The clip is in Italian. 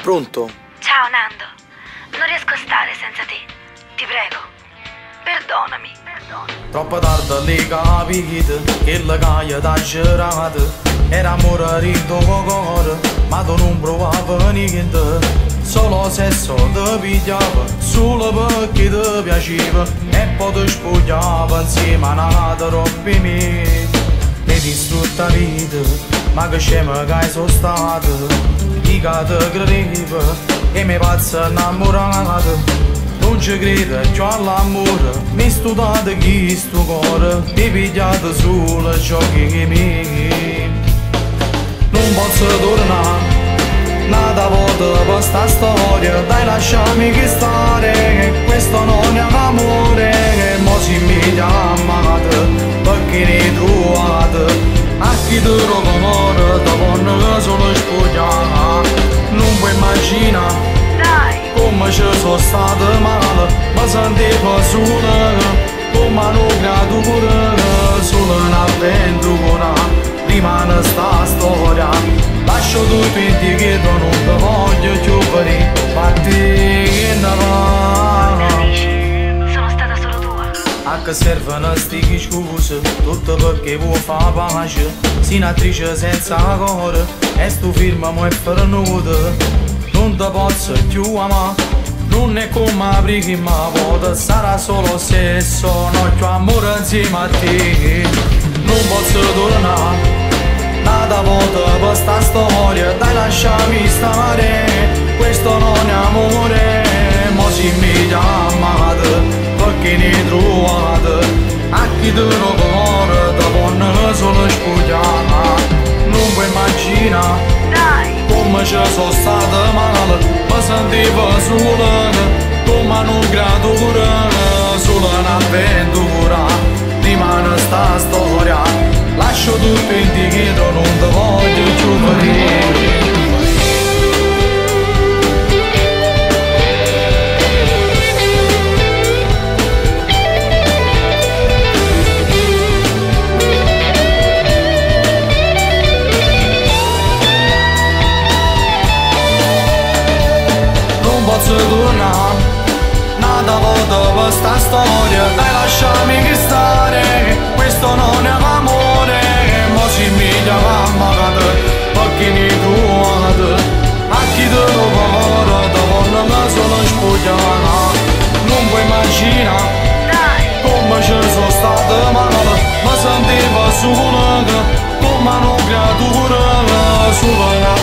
Pronto? Ciao Nando, non riesco a stare senza te, ti prego, perdonami. Troppo tardi lì capito che la caia t'ha girato. Era amore in tuo cuore, ma tu non provavi niente. Solo sesso ti pigliava, solo perché ti piaceva. E poi ti spogliava insieme a un'altra mia. Mi distrutta vita, ma che scema che sono stato. Mica ti credevo e mi pazzo innamorato. Non ci credo più all'amore, mi studiate chi sto cuore, mi pigliate solo giochi miei. Non posso tornare, nata volta per sta storia, dai lasciami che stare, questo non è un amore, mo si mi chiamate, perché ne trovate, a chi te lo cuore, dopo non sono spogliata, non puoi immaginare. Come ci sono stato male, mi sentivo sola, come una creatura, solo un'avventura, rimane sta storia, lascio tutto in te che tu non ti voglio più vedere, fatti ne va. Sono stata solo tua. A che servono sti scuse, tutto perché vuoi fare pace, sei un'attrice senza cuore, e sto film mi è fernuto. Non ti posso più amare, non è come prima volta, sarà solo sesso, non più amore insieme a te. Non posso tornare, nata volta per sta storia, dai lasciami stare, questo non è amore, mo si mi chiamate, perché ne trovate, a chi te lo cuore, dopo non sono spogliata, non puoi immaginare. Come ci sono stata male, mi sentivo sola, come una creatura, solo un'avventura, rimane sta storia, lascio tutto in te che non ti voglio più vedere. Tornare, nata volta per sta storia, dai lasciami che stare, questo non è amore, mo si mi chiamate, perché ne trovate, a chi te lo cuore, dopo non mi sono spogliata, non puoi immaginare, come ci sono state male, mi sentivo sola, come una creatura, solo una